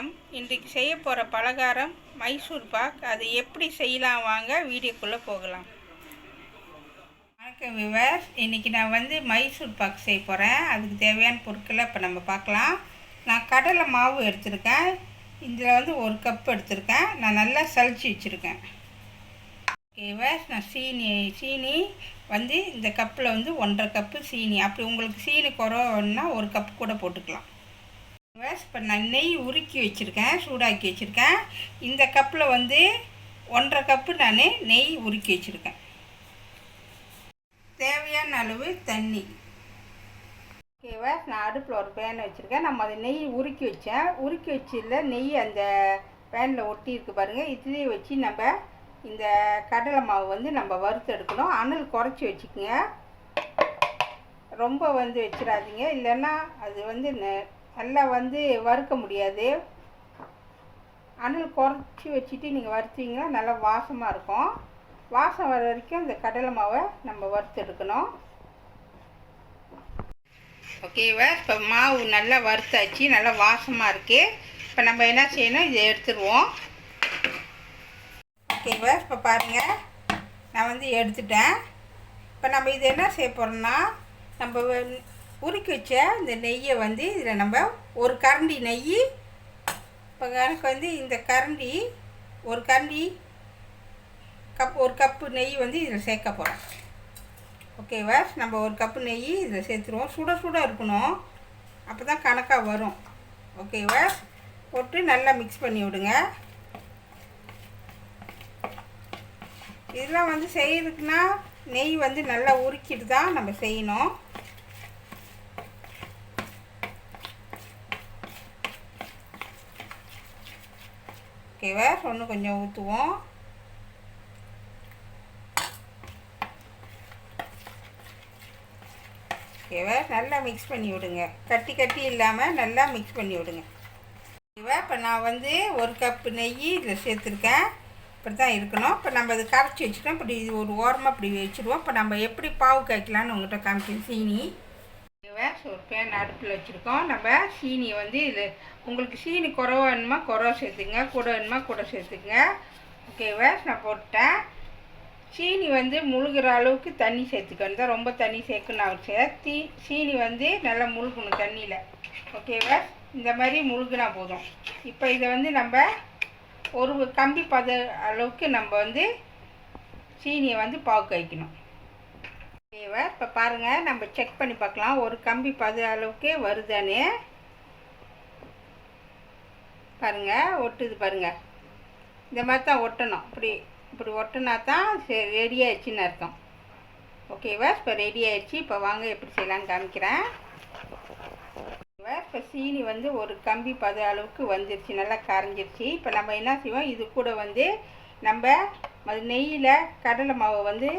வணக்கம். இன்றைக்கு செய்ய போகிற பலகாரம் மைசூர் பாக். அது எப்படி செய்யலாம் வாங்க வீடியோக்குள்ளே போகலாம். வணக்கம் வியூவர்ஸ். இன்றைக்கி நான் மைசூர் பாக் செய்ய போகிறேன். அதுக்கு தேவையான பொருட்களை இப்போ நம்ம பார்க்கலாம். நான் கடலை மாவு எடுத்திருக்கேன். இதில் 1 கப் எடுத்திருக்கேன். நான் நல்லா சலிச்சு வச்சுருக்கேன். வியூவர்ஸ், நான் சீனி இந்த கப்பில் 1.5 கப்பு சீனி. அப்படி உங்களுக்கு சீனி குறைவுன்னா 1 கப் கூட போட்டுக்கலாம். இப்போ நான் நெய் உருக்கி வச்சுருக்கேன், சூடாக்கி வச்சுருக்கேன். இந்த கப்பில் 1.5 கப்பு நான் நெய் உருக்கி வச்சுருக்கேன். தேவையான அளவு தண்ணி. ஓகேவா, நான் அடுப்பில் ஒரு பேன் வச்சுருக்கேன். நம்ம அதை நெய் உருக்கி வச்சேன். உருக்கி வச்சதில் நெய் அந்த பேனில் ஒட்டி இருக்கு பாருங்கள். இதுலேயே வச்சு நம்ம இந்த கடலை மாவு நம்ம வறுத்து எடுக்கணும். அனல் குறைச்சி வச்சுக்கோங்க, ரொம்ப வச்சிடாதீங்க, இல்லைன்னா அது நல்லா வறுக்க முடியாது. அனல் குறைச்சி வச்சுட்டு நீங்கள் வறுத்தீங்கன்னா நல்லா வாசமாக இருக்கும். வாசம் வர வரைக்கும் இந்த கடலை மாவை நம்ம வறுத்து எடுக்கணும். ஓகேவா, இப்போ மாவு நல்லா வறுத்தாச்சு, நல்லா வாசமாக இருக்குது. இப்போ நம்ம என்ன செய்யணும், இதை எடுத்துடுவோம். ஓகேவா, இப்போ பாருங்கள், நான் எடுத்துட்டேன். இப்போ நம்ம இது என்ன செய்ய போகிறோம்னா, நம்ம உருக்கி வச்ச இந்த நெய்யை இதில் நம்ம 1 கரண்டி நெய், இப்போ எனக்கு இந்த கரண்டி 1 கரண்டி கப் 1 கப்பு நெய் இதில் சேர்க்க போகிறோம். ஓகேவா, நம்ம 1 கப்பு நெய் இதில் சேர்த்துருவோம். சுட சுட இருக்கணும், அப்போ தான் கணக்காக வரும். ஓகேவா, போட்டு நல்லா மிக்ஸ் பண்ணி விடுங்க. இதெல்லாம் செய்யறதுக்குன்னா நெய் நல்லா உருக்கிட்டு தான் நம்ம செய்யணும். ஓகேவா, ஒன்று கொஞ்சம் ஊற்றுவோம். ஓகேவா, நல்லா மிக்ஸ் பண்ணி விடுங்க. கட்டி இல்லாமல் நல்லா மிக்ஸ் பண்ணி விடுங்க. ஓகேவா, இப்போ நான் 1 கப்பு நெய் இதில் சேர்த்துருக்கேன். இப்படி தான் இருக்கணும். இப்போ நம்ம அதை கரைச்சி வச்சுட்டோம். இப்படி இது ஒரு ஓரமாக இப்படி வச்சுருவோம். இப்போ நம்ம எப்படி பாவு காய்க்கலான்னு உங்கள்கிட்ட காமிக்கணும். சீனி ஒரு பேன் அடுப்பில் வச்சுருக்கோம். நம்ம சீனி இது உங்களுக்கு சீனி குறைவா வேணுமா குறைவா சேர்த்துங்க, கூட வேணுமா கூட சேர்த்துங்க. ஓகேவா, நான் போட்டேன். சீனி முழுகிற அளவுக்கு தண்ணி சேர்த்துக்கணும். தான் ரொம்ப தண்ணி சேர்க்கணும் அவசியம். சீனி நல்லா முழுகணும் தண்ணியில். ஓகேவா, இந்த மாதிரி முழுகினா போதும். இப்போ இதை நம்ம ஒரு கம்பி அளவுக்கு நம்ம சீனியை பாவு காய்க்கணும். ஓகேவா, இப்போ பாருங்கள், நம்ம செக் பண்ணி பார்க்கலாம். ஒரு கம்பி அளவுக்கு வருதானே பாருங்கள். ஒட்டுது பாருங்கள். இந்த மாதிரி தான் ஒட்டணும். இப்படி ஒட்டினா தான் சரி ரெடி ஆயிடுச்சின்னு அர்த்தம். ஓகேவா, இப்போ ரெடி ஆயிடுச்சு. இப்போ வாங்க எப்படி செய்யலான்னு காமிக்கிறேன். ஓகேவா, இப்போ சீனி ஒரு கம்பி அளவுக்கு வந்துருச்சு, நல்லா கரைஞ்சிருச்சு. இப்போ நம்ம என்ன செய்வோம், இது கூட நம்ம அது நெய்யில் கடலை மாவை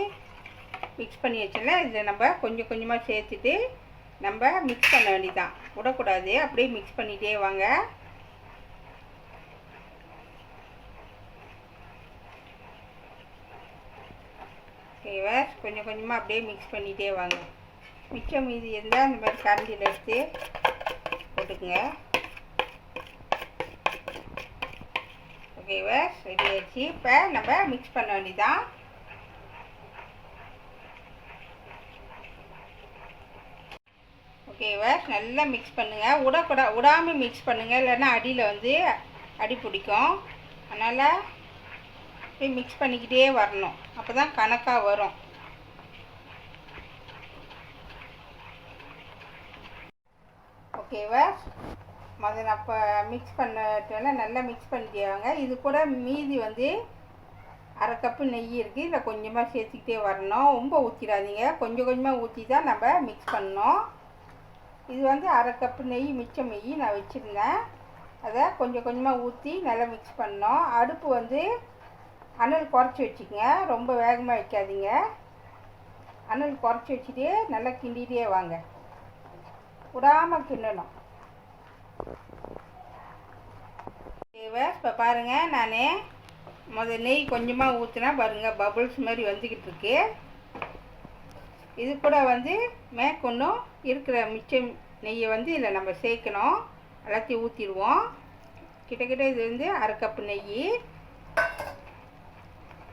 மிக்ஸ் பண்ணி வச்சோம்ல, இதில் நம்ம கொஞ்சம் கொஞ்சமாக சேர்த்துட்டு நம்ம மிக்ஸ் பண்ண வேண்டியதான். விடக்கூடாது, அப்படியே மிக்ஸ் பண்ணிகிட்டே வாங்க. ஓகேவா, கொஞ்சம் கொஞ்சமாக அப்படியே மிக்ஸ் பண்ணிகிட்டே வாங்க. மிச்சம் மீதி இருந்தால் இந்த மாதிரி கரண்டியில் எடுத்து போட்டுக்குங்க. ஓகேவா, ரெடி ஆயிடுச்சு. இப்போ நம்ம மிக்ஸ் பண்ண வேண்டியதான். ஓகேவா, நல்லா மிக்ஸ் பண்ணுங்கள். விடாமல் மிக்ஸ் பண்ணுங்கள், இல்லைன்னா அடியில் அடி பிடிக்கும். அதனால் போய் மிக்ஸ் பண்ணிக்கிட்டே வரணும், அப்போ தான் கணக்காக வரும். ஓகேவா, முதல்ல அப்போ மிக்ஸ் பண்ண நல்லா மிக்ஸ் பண்ணிட்டேவாங்க. இது கூட மீதி 1/2 கப்பு நெய் இருக்குது. இதில் கொஞ்சமாக சேர்த்துக்கிட்டே வரணும். ரொம்ப ஊற்றிடாதீங்க, கொஞ்சம் கொஞ்சமாக ஊற்றி தான் நம்ம மிக்ஸ் பண்ணணும். இது 1/2 கப்பு நெய் மிச்சம் நெய் நான் வச்சுருந்தேன். அதை கொஞ்சம் கொஞ்சமாக ஊற்றி நல்லா மிக்ஸ் பண்ணோம். அடுப்பு அனல் குறைச்சி வச்சுக்கோங்க, ரொம்ப வேகமாக வைக்காதீங்க. அனல் குறைச்சி வச்சுட்டு நல்லா கிண்டிகிட்டே வாங்க, விடாமல் கிண்டணும். ஓகேவா, இப்போ பாருங்கள், நான் நெய் கொஞ்சமாக ஊற்றினா பாருங்கள், பபுள்ஸ் மாதிரி வந்துக்கிட்டு இருக்கு. இது கூட மேற்கொண்டும் இருக்கிற மிச்சம் நெய்யை இதில் நம்ம சேர்க்கணும். எல்லாத்தையும் ஊற்றிடுவோம். கிட்டக்கிட்ட இது வந்து 1/2 கப்பு நெய்.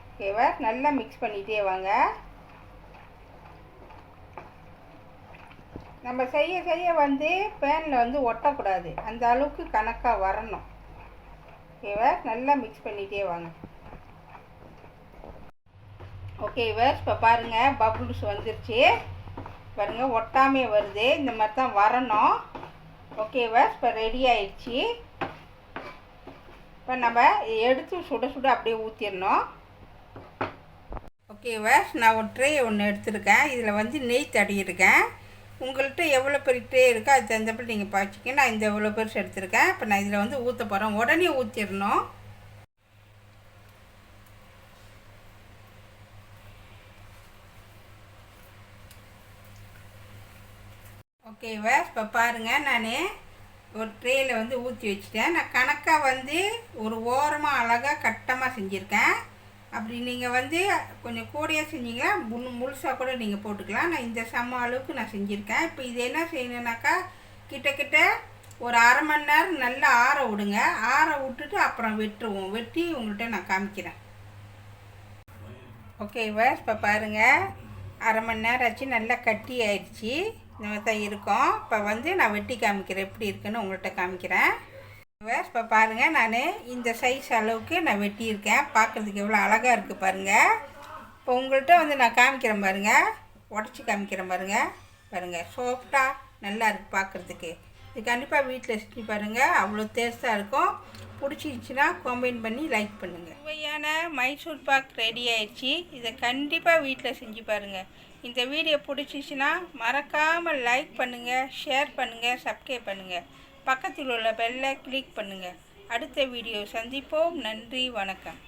ஓகேவா, நல்லா மிக்ஸ் பண்ணிகிட்டே வாங்க. நம்ம செய்ய செய்ய வந்து பேனில் வந்து ஒட்டக்கூடாது, அந்த அளவுக்கு கணக்காக வரணும். ஓகேவா, நல்லா மிக்ஸ் பண்ணிகிட்டே வாங்க. ஓகேவா, இப்போ பாருங்கள் பபுள்ஸ் வந்துருச்சு பாருங்கள், ஒட்டாமே வருது. இந்த மாதிரி தான் வரணும். ஓகேவா, இப்போ ரெடி ஆயிடுச்சு. இப்போ நம்ம எடுத்து சுட சுட அப்படியே ஊற்றிடணும். ஓகேவா, நான் ஒரு ட்ரே ஒன்று எடுத்துருக்கேன். இதில் வந்து நெய் தடவிருக்கேன். உங்கள்கிட்ட எவ்வளோ பெரிய ட்ரே இருக்கோ அது தகுந்தப்படி நீங்கள் பாய்ச்சிக்க. நான் இந்த எவ்வளோ பெருசு எடுத்துருக்கேன். இப்போ நான் இதில் வந்து ஊற்ற போகிறேன். உடனே ஊற்றிடணும். ஓகேவா, இப்போ பாருங்கள், நான் ஒரு ட்ரேயில் வந்து ஊற்றி வச்சுட்டேன். நான் கணக்காக வந்து ஒரு ஓரமாக அழகாக கட்டமாக செஞ்சுருக்கேன். அப்படி நீங்கள் வந்து கொஞ்சம் கூடையாக செஞ்சிங்கன்னா முழுசாக கூட நீங்கள் போட்டுக்கலாம். நான் இந்த சம அளவுக்கு நான் செஞ்சுருக்கேன். இப்போ இது என்ன செய்யணுன்னாக்கா, கிட்டக்கிட்ட ஒரு 1/2 மணி நேரம் நல்லா ஆற விடுங்க. ஆற விட்டுட்டு அப்புறம் வெட்டுருவோம். வெட்டி உங்கள்கிட்ட நான் காமிக்கிறேன். ஓகேவா, இப்போ பாருங்கள் 1/2 மணி நேரம் ஆச்சு, நல்லா கட்டி ஆயிடுச்சு. இந்த மாதிரி தான் இருக்கும். இப்போ வந்து நான் வெட்டி காமிக்கிறேன், எப்படி இருக்குன்னு உங்கள்கிட்ட காமிக்கிறேன். இப்போ பாருங்கள், நான் இந்த சைஸ் அளவுக்கு நான் வெட்டியிருக்கேன். பார்க்குறதுக்கு எவ்வளோ அழகாக இருக்குது பாருங்கள். இப்போ உங்கள்கிட்ட வந்து நான் காமிக்கிறேன் பாருங்கள், உடச்சி காமிக்கிறேன் பாருங்கள். பாருங்கள் சாஃப்டாக நல்லா இருக்குது பார்க்குறதுக்கு. இது கண்டிப்பாக வீட்டில் செஞ்சு பாருங்கள், அவ்வளோ டேஸ்ட்டாக இருக்கும். பிடிச்சிருந்துச்சின்னா கமெண்ட் பண்ணி லைக் பண்ணுங்கள். சுவையான மைசூர் பாக் ரெடி ஆயிடுச்சு. இதை கண்டிப்பாக வீட்டில் செஞ்சு பாருங்கள். இந்த வீடியோ பிடிச்சிச்சின்னா மறக்காமல் லைக் பண்ணுங்கள், ஷேர் பண்ணுங்கள், சப்ஸ்கிரைப் பண்ணுங்கள். பக்கத்தில் உள்ள பெல்லை கிளிக் பண்ணுங்கள். அடுத்த வீடியோ சந்திப்போம். நன்றி, வணக்கம்.